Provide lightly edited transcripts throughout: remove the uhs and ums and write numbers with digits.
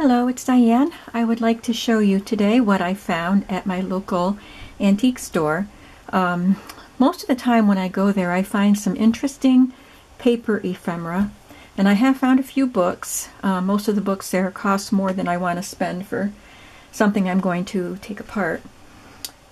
Hello, it's Diane. I would like to show you today what I found at my local antique store. Most of the time when I go there I find some interesting paper ephemera, and I have found a few books. Most of the books there cost more than I want to spend for something I'm going to take apart.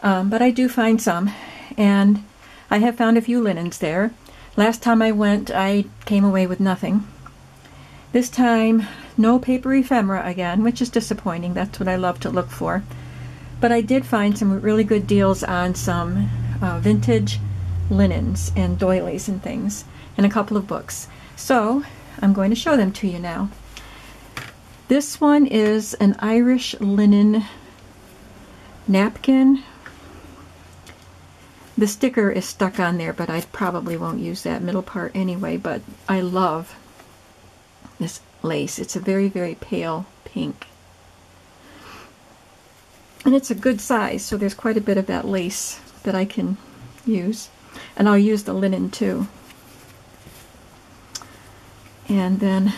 But I do find some, and I have found a few linens there. Last time I went I came away with nothing. This time, no paper ephemera again, which is disappointing. That's what I love to look for. But I did find some really good deals on some vintage linens and doilies and things, and a couple of books. So I'm going to show them to you now. This one is an Irish linen napkin. The sticker is stuck on there, but I probably won't use that middle part anyway, but I love this lace. It's a very, very pale pink. And it's a good size, so there's quite a bit of that lace that I can use. And I'll use the linen too. And then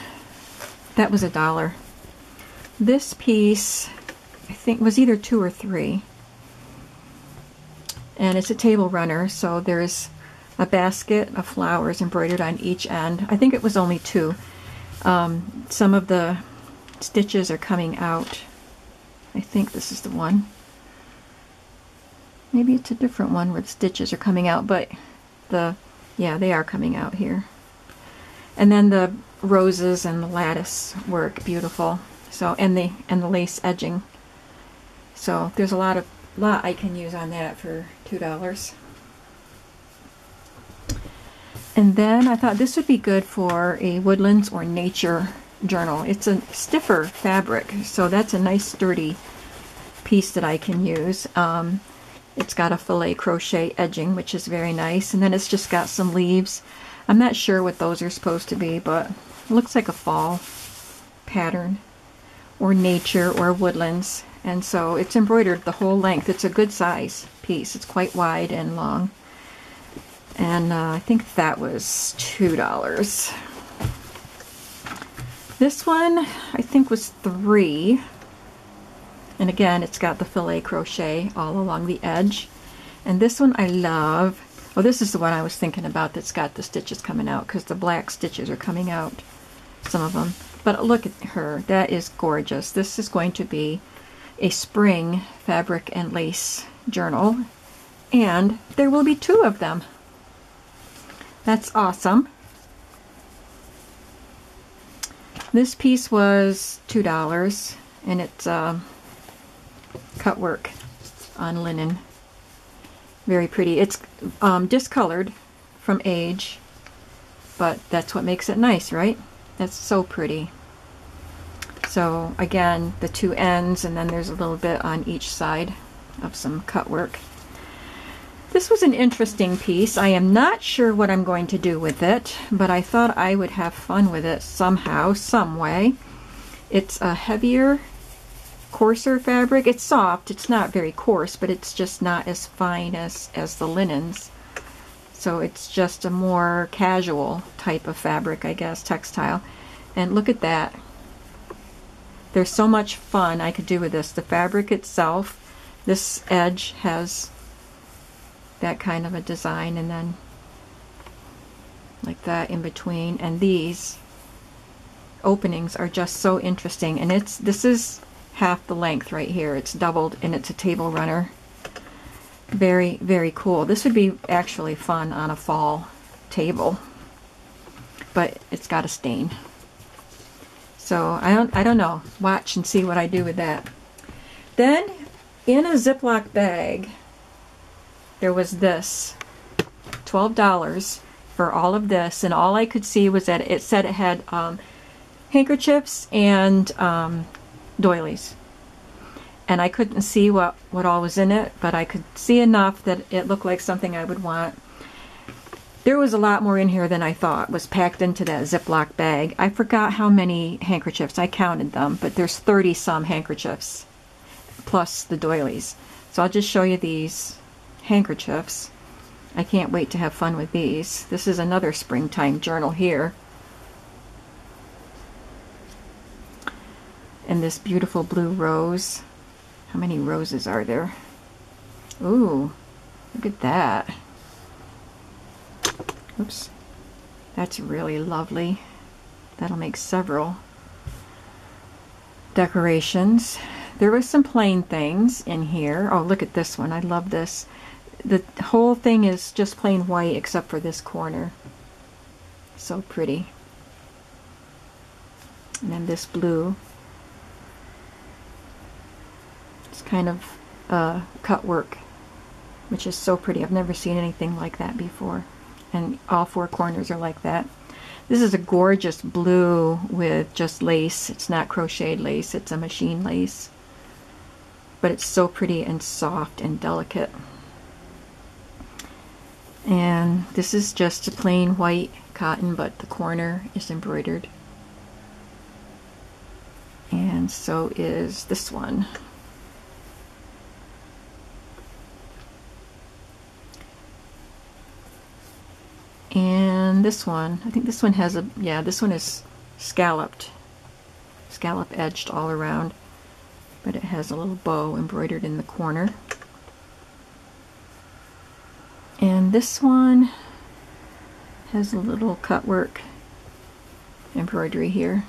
that was $1. This piece, I think, was either 2 or 3. And it's a table runner, so there's a basket of flowers embroidered on each end. I think it was only 2. Some of the stitches are coming out. I think this is the one. Maybe it's a different one where the stitches are coming out, but yeah, they are coming out here. And then the roses and the lattice work, beautiful. So and the lace edging. So there's a lot I can use on that for $2. And then I thought this would be good for a woodlands or nature journal. It's a stiffer fabric, so that's a nice sturdy piece that I can use. It's got a filet crochet edging, which is very nice, and then it's just got some leaves. I'm not sure what those are supposed to be, but it looks like a fall pattern or nature or woodlands. And so it's embroidered the whole length. It's a good size piece. It's quite wide and long. And I think that was $2. This one I think was $3. And again, it's got the filet crochet all along the edge. And this one I love. Oh, this is the one I was thinking about that's got the stitches coming out, because the black stitches are coming out, some of them. But look at her. That is gorgeous. This is going to be a spring fabric and lace journal. And there will be 2 of them. That's awesome. This piece was $2, and it's cut work on linen. Very pretty. It's discolored from age, but that's what makes it nice, right? That's so pretty. So again, the 2 ends, and then there's a little bit on each side of some cut work. This was an interesting piece. I am not sure what I'm going to do with it, but I thought I would have fun with it somehow, some way. It's a heavier, coarser fabric. It's soft. It's not very coarse, but it's just not as fine as the linens. So it's just a more casual type of fabric, I guess, textile. And look at that. There's so much fun I could do with this. The fabric itself, this edge has that kind of a design, and then like that in between, and these openings are just so interesting. And this is half the length right here. It's doubled, and it's a table runner. Very, very cool. This would be actually fun on a fall table, but it's got a stain. So I don't know. Watch and see what I do with that. Then in a Ziploc bag there was this, $12 for all of this, and all I could see was that it said it had handkerchiefs and doilies. And I couldn't see what all was in it, but I could see enough that it looked like something I would want. There was a lot more in here than I thought was packed into that Ziploc bag. I forgot how many handkerchiefs. I counted them, but there's 30-some handkerchiefs, plus the doilies. So I'll just show you these handkerchiefs. I can't wait to have fun with these. This is another springtime journal here. And this beautiful blue rose. How many roses are there? Ooh, look at that. Oops. That's really lovely. That'll make several decorations. There was some plain things in here. Oh, look at this one. I love this. The whole thing is just plain white except for this corner. So pretty. And then this blue. It's kind of cut work, which is so pretty. I've never seen anything like that before. And all four corners are like that. This is a gorgeous blue with just lace. It's not crocheted lace, it's a machine lace. But it's so pretty and soft and delicate. And this is just a plain white cotton, but the corner is embroidered. And so is this one. And this one, I think this one has a, yeah, this one is scallop edged all around, but it has a little bow embroidered in the corner. And this one has a little cut work embroidery here.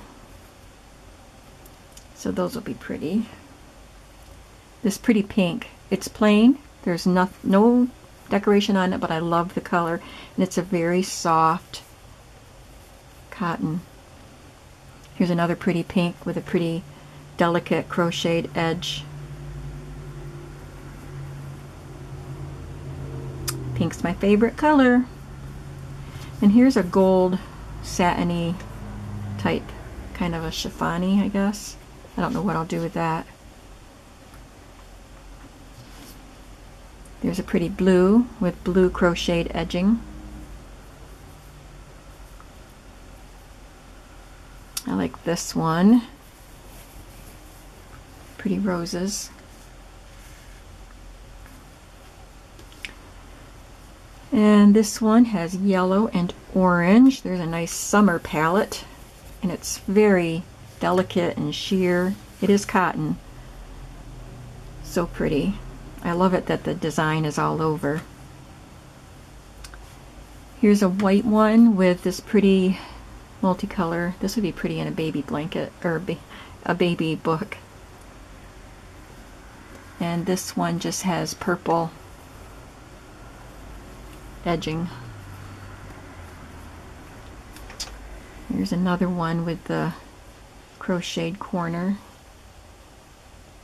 So those will be pretty. This pretty pink, it's plain, there's no decoration on it, but I love the color, and it's a very soft cotton. Here's another pretty pink with a pretty delicate crocheted edge. Pink's my favorite color. And here's a gold satiny type, kind of a chiffon-y, I guess. I don't know what I'll do with that. There's a pretty blue with blue crocheted edging. I like this one. Pretty roses. And this one has yellow and orange. There's a nice summer palette, and it's very delicate and sheer. It is cotton. So pretty. I love it that the design is all over. Here's a white one with this pretty multicolor. This would be pretty in a baby blanket or a baby book. And this one just has purple edging. Here's another one with the crocheted corner.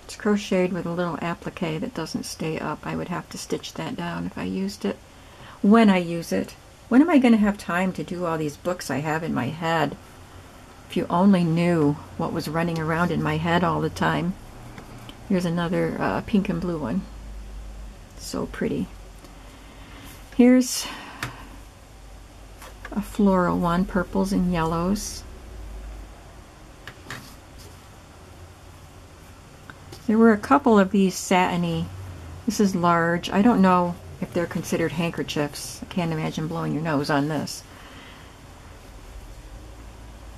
It's crocheted with a little applique that doesn't stay up. I would have to stitch that down if I used it. When I use it. When am I going to have time to do all these books I have in my head? If you only knew what was running around in my head all the time. Here's another pink and blue one. So pretty. Here's a floral one, purples and yellows. There were a couple of these satiny. This is large. I don't know if they're considered handkerchiefs. I can't imagine blowing your nose on this.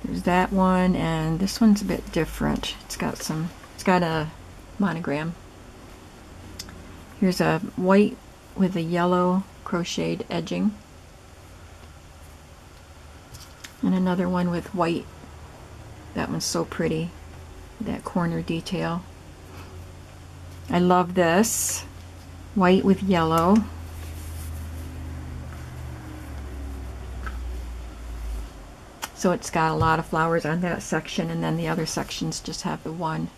There's that one, and this one's a bit different. It's got a monogram. Here's a white with a yellow crocheted edging. And another one with white. That one's so pretty. That corner detail. I love this. White with yellow. So it's got a lot of flowers on that section, and then the other sections just have the one.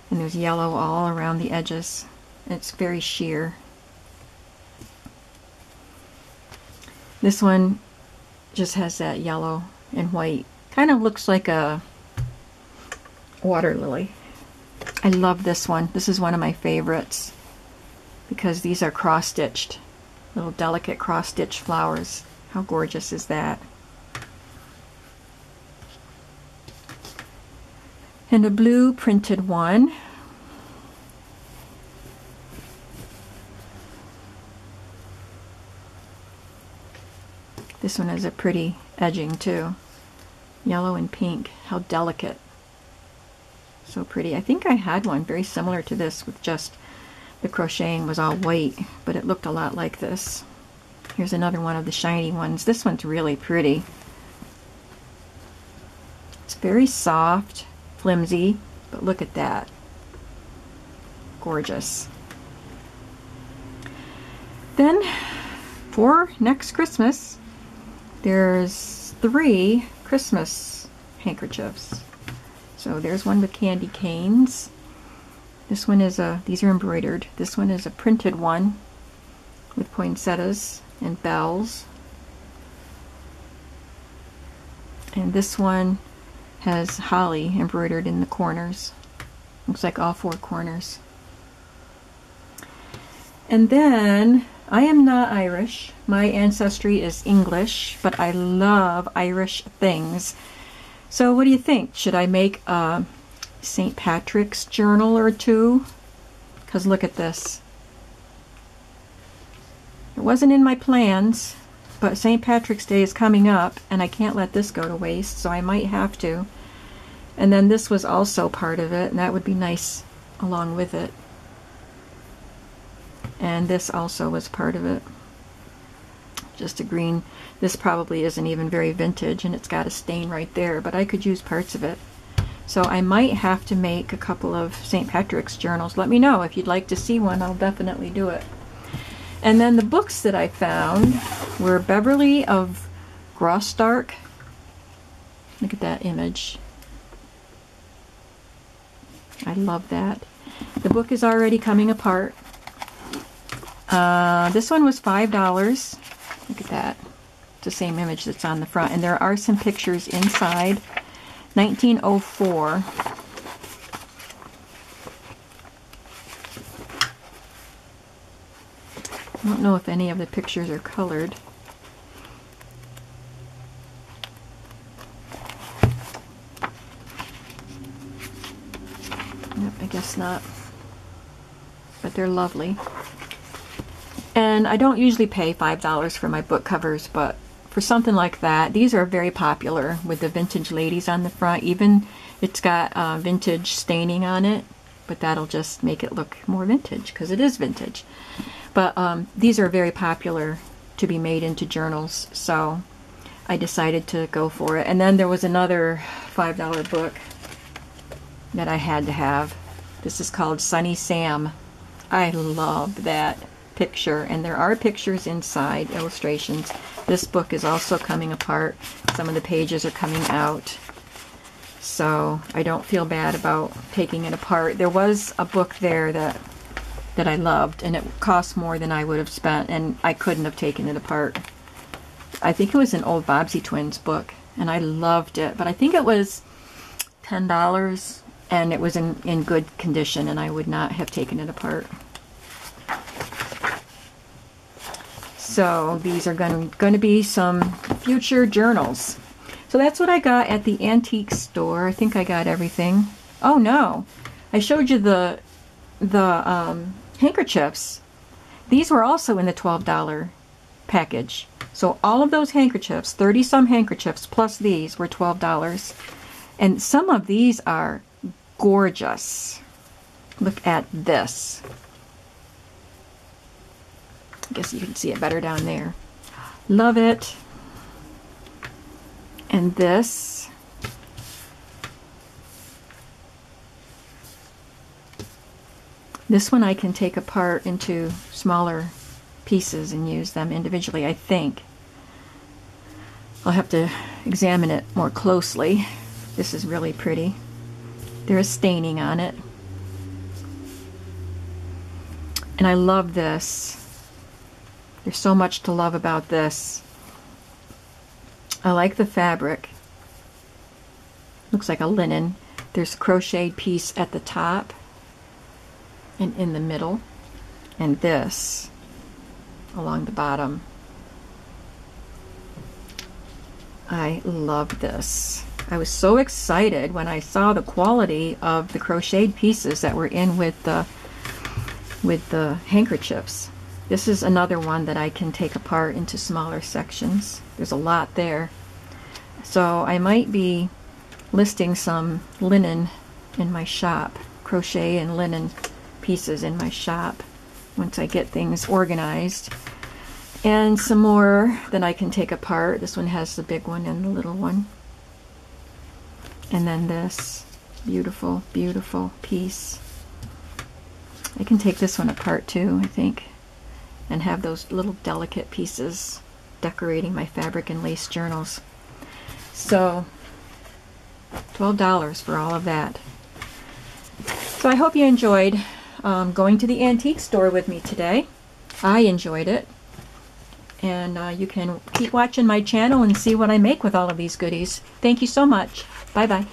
And there's yellow all around the edges. It's very sheer. This one just has that yellow and white. Kind of looks like a water lily. I love this one. This is one of my favorites because these are cross-stitched, little delicate cross-stitched flowers. How gorgeous is that? And a blue printed one. This one has a pretty edging too. Yellow and pink. How delicate. So pretty. I think I had one very similar to this with just the crocheting was all white, but it looked a lot like this. Here's another one of the shiny ones. This one's really pretty. It's very soft, flimsy, but look at that. Gorgeous. Then for next Christmas, there's 3 Christmas handkerchiefs. So there's one with candy canes. This one is these are embroidered. This one is a printed one with poinsettias and bells. And this one has holly embroidered in the corners. Looks like all 4 corners. And then, I am not Irish. My ancestry is English, but I love Irish things. So what do you think? Should I make a St. Patrick's journal or 2? Because look at this. It wasn't in my plans, but St. Patrick's Day is coming up, and I can't let this go to waste, so I might have to. And then this was also part of it, and that would be nice along with it. And this also was part of it. Just a green. This probably isn't even very vintage, and it's got a stain right there, but I could use parts of it. So I might have to make a couple of St. Patrick's journals. Let me know if you'd like to see one. I'll definitely do it. And then the books that I found were Beverly of Graustark. Look at that image. I love that. The book is already coming apart. This one was $5. Look at that. It's the same image that's on the front. And there are some pictures inside. 1904. I don't know if any of the pictures are colored. Yep, I guess not. But they're lovely. And I don't usually pay $5 for my book covers, but for something like that, these are very popular with the vintage ladies on the front. Even it's got vintage staining on it, but that'll just make it look more vintage because it is vintage. But these are very popular to be made into journals, so I decided to go for it. And then there was another $5 book that I had to have. This is called Sunny Sam. I love that picture, and there are pictures inside, illustrations. This book is also coming apart. Some of the pages are coming out, so I don't feel bad about taking it apart. There was a book there that I loved, and it cost more than I would have spent, and I couldn't have taken it apart. I think it was an old Bobbsey Twins book, and I loved it, but I think it was $10, and it was in good condition, and I would not have taken it apart. So these are going to be some future journals. So that's what I got at the antique store. I think I got everything. Oh no, I showed you the handkerchiefs. These were also in the $12 package. So all of those handkerchiefs, 30-some handkerchiefs plus these, were $12. And some of these are gorgeous. Look at this. I guess you can see it better down there. Love it. And this. This one I can take apart into smaller pieces and use them individually, I think. I'll have to examine it more closely. This is really pretty. There is staining on it. And I love this. There's so much to love about this. I like the fabric. Looks like a linen. There's a crocheted piece at the top and in the middle, and this along the bottom. I love this. I was so excited when I saw the quality of the crocheted pieces that were in with the handkerchiefs. This is another one that I can take apart into smaller sections. There's a lot there. So I might be listing some linen in my shop, crochet and linen pieces in my shop once I get things organized. And some more that I can take apart. This one has the big one and the little one. And then this beautiful, beautiful piece. I can take this one apart too, I think, and have those little delicate pieces decorating my fabric and lace journals. So $12 for all of that. So I hope you enjoyed going to the antique store with me today. I enjoyed it. And you can keep watching my channel and see what I make with all of these goodies. Thank you so much. Bye-bye.